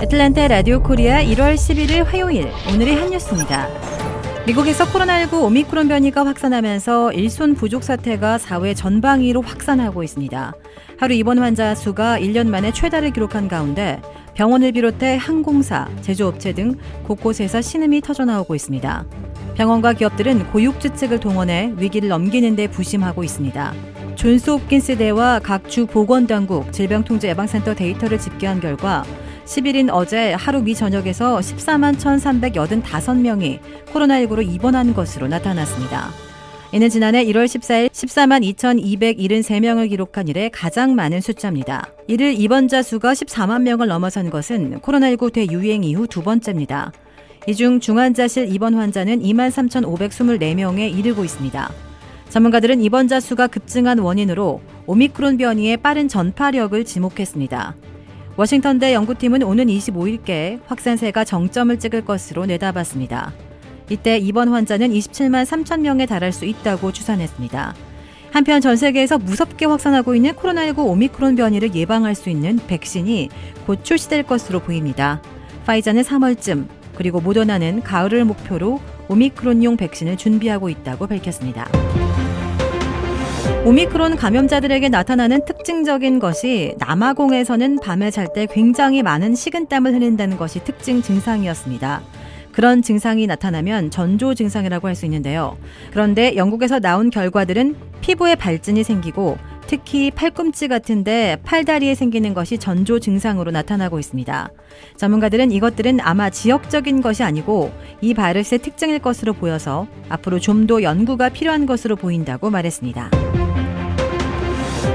애틀랜타 라디오 코리아 1월 11일 화요일 오늘의 한 뉴스입니다. 미국에서 코로나19 오미크론 변이가 확산하면서 일손 부족 사태가 사회 전방위로 확산하고 있습니다. 하루 입원 환자 수가 1년 만에 최다를 기록한 가운데 병원을 비롯해 항공사, 제조업체 등 곳곳에서 신음이 터져나오고 있습니다. 병원과 기업들은 고육지책을 동원해 위기를 넘기는 데 부심하고 있습니다. 존스홉킨스 대와 각 주 보건당국 질병통제예방센터 데이터를 집계한 결과 10일인 어제 하루 미 전역에서 14만 1,385명이 코로나19로 입원한 것으로 나타났습니다. 이는 지난해 1월 14일 14만 2,273명을 기록한 이래 가장 많은 숫자입니다. 이를 입원자 수가 14만 명을 넘어선 것은 코로나19 대유행 이후 두 번째입니다. 이 중 중환자실 입원 환자는 2만 3,524명에 이르고 있습니다. 전문가들은 입원자 수가 급증한 원인으로 오미크론 변이의 빠른 전파력을 지목했습니다. 워싱턴대 연구팀은 오는 25일께 확산세가 정점을 찍을 것으로 내다봤습니다. 이때 입원 환자는 27만 3천 명에 달할 수 있다고 추산했습니다. 한편 전 세계에서 무섭게 확산하고 있는 코로나19 오미크론 변이를 예방할 수 있는 백신이 곧 출시될 것으로 보입니다. 파이자는 3월쯤, 그리고 모더나는 가을을 목표로 오미크론용 백신을 준비하고 있다고 밝혔습니다. 오미크론 감염자들에게 나타나는 특징적인 것이 남아공에서는 밤에 잘 때 굉장히 많은 식은땀을 흘린다는 것이 특징 증상이었습니다. 그런 증상이 나타나면 전조 증상이라고 할 수 있는데요. 그런데 영국에서 나온 결과들은 피부에 발진이 생기고 특히 팔꿈치 같은데 팔다리에 생기는 것이 전조 증상으로 나타나고 있습니다. 전문가들은 이것들은 아마 지역적인 것이 아니고 이 바이러스의 특징일 것으로 보여서 앞으로 좀 더 연구가 필요한 것으로 보인다고 말했습니다.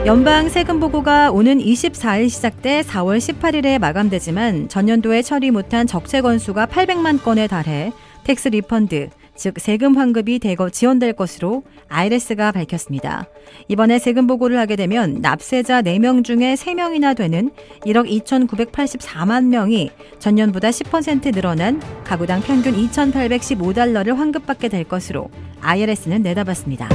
연방 세금 보고가 오는 24일 시작돼 4월 18일에 마감되지만 전년도에 처리 못한 적체 건수가 800만 건에 달해 텍스 리펀드, 즉 세금 환급이 대거 지원될 것으로 IRS가 밝혔습니다. 이번에 세금 보고를 하게 되면 납세자 4명 중에 3명이나 되는 1억 2,984만 명이 전년보다 10% 늘어난 가구당 평균 2,815달러를 환급받게 될 것으로 IRS는 내다봤습니다.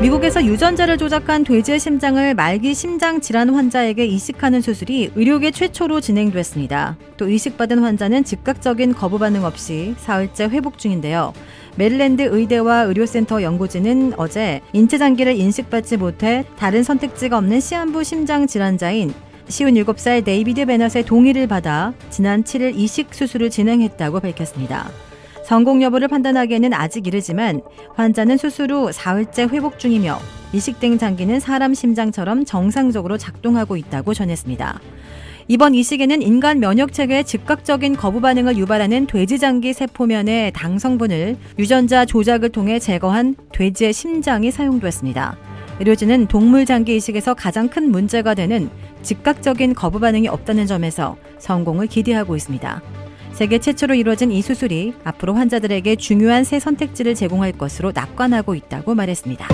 미국에서 유전자를 조작한 돼지의 심장을 말기 심장 질환 환자에게 이식하는 수술이 의료계 최초로 진행됐습니다. 또 이식받은 환자는 즉각적인 거부 반응 없이 사흘째 회복 중인데요. 메릴랜드 의대와 의료센터 연구진은 어제 인체 장기를 인식받지 못해 다른 선택지가 없는 시한부 심장 질환자인 57살 데이비드 베넛의 동의를 받아 지난 7일 이식 수술을 진행했다고 밝혔습니다. 성공 여부를 판단하기에는 아직 이르지만 환자는 수술 후 사흘째 회복 중이며 이식된 장기는 사람 심장처럼 정상적으로 작동하고 있다고 전했습니다. 이번 이식에는 인간 면역체계의 즉각적인 거부 반응을 유발하는 돼지장기 세포면의 당 성분을 유전자 조작을 통해 제거한 돼지의 심장이 사용됐습니다. 의료진은 동물 장기 이식에서 가장 큰 문제가 되는 즉각적인 거부 반응이 없다는 점에서 성공을 기대하고 있습니다. 세계 최초로 이루어진 이 수술이 앞으로 환자들에게 중요한 새 선택지를 제공할 것으로 낙관하고 있다고 말했습니다.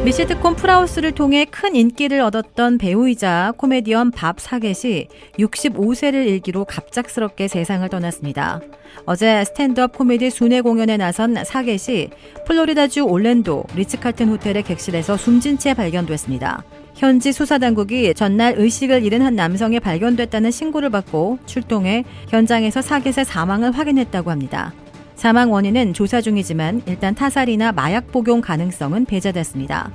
미시트콤 풀하우스를 통해 큰 인기를 얻었던 배우이자 코미디언 밥 사겟이 65세를 일기로 갑작스럽게 세상을 떠났습니다. 어제 스탠드업 코미디 순회 공연에 나선 사겟이 플로리다주 올랜도 리츠칼튼 호텔의 객실에서 숨진 채 발견됐습니다. 현지 수사당국이 전날 의식을 잃은 한 남성이 발견됐다는 신고를 받고 출동해 현장에서 사겟의 사망을 확인했다고 합니다. 사망 원인은 조사 중이지만 일단 타살이나 마약 복용 가능성은 배제됐습니다.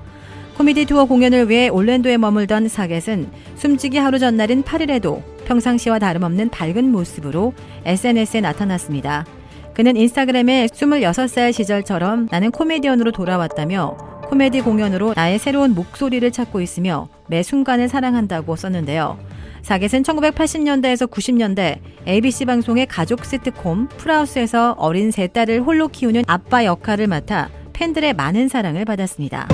코미디 투어 공연을 위해 올랜도에 머물던 사겟은 숨지기 하루 전날인 8일에도 평상시와 다름없는 밝은 모습으로 SNS에 나타났습니다. 그는 인스타그램에 26살 시절처럼 나는 코미디언으로 돌아왔다며 코미디 공연으로 나의 새로운 목소리를 찾고 있으며 매 순간을 사랑한다고 썼는데요. 사겟은 1980년대에서 90년대 ABC 방송의 가족 시트콤 풀하우스에서 어린 세 딸을 홀로 키우는 아빠 역할을 맡아 팬들의 많은 사랑을 받았습니다.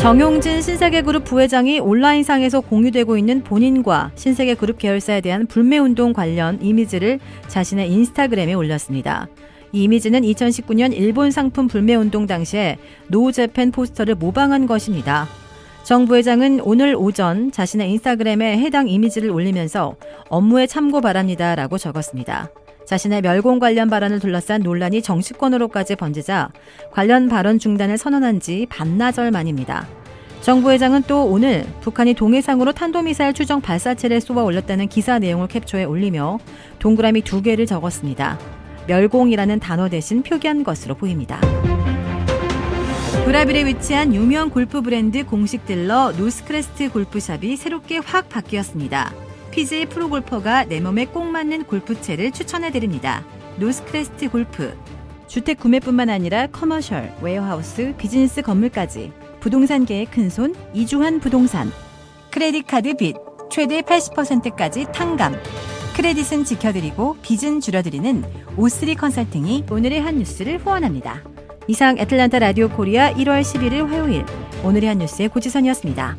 정용진 신세계그룹 부회장이 온라인상에서 공유되고 있는 본인과 신세계그룹 계열사에 대한 불매운동 관련 이미지를 자신의 인스타그램에 올렸습니다. 이 이미지는 2019년 일본 상품 불매운동 당시에 노재팬 포스터를 모방한 것입니다. 정 부회장은 오늘 오전 자신의 인스타그램에 해당 이미지를 올리면서 업무에 참고 바랍니다 라고 적었습니다. 자신의 멸공 관련 발언을 둘러싼 논란이 정치권으로까지 번지자 관련 발언 중단을 선언한 지 반나절 만입니다. 정부 회장은 또 오늘 북한이 동해상으로 탄도미사일 추정 발사체를 쏘아 올렸다는 기사 내용을 캡처해 올리며 동그라미 2개를 적었습니다. 멸공이라는 단어 대신 표기한 것으로 보입니다. 브라질에 위치한 유명 골프 브랜드 공식 딜러 노스크레스트 골프샵이 새롭게 확 바뀌었습니다. PGA 프로골퍼가 내 몸에 꼭 맞는 골프채를 추천해드립니다. 노스크레스트 골프. 주택 구매뿐만 아니라 커머셜, 웨어하우스, 비즈니스 건물까지 부동산계의 큰손 이주환 부동산. 크레딧 카드 빚 최대 80%까지 탕감. 크레딧은 지켜드리고 빚은 줄여드리는 O3 컨설팅이 오늘의 한 뉴스를 후원합니다. 이상 애틀란타 라디오 코리아 1월 11일 화요일 오늘의 한 뉴스의 고지선이었습니다.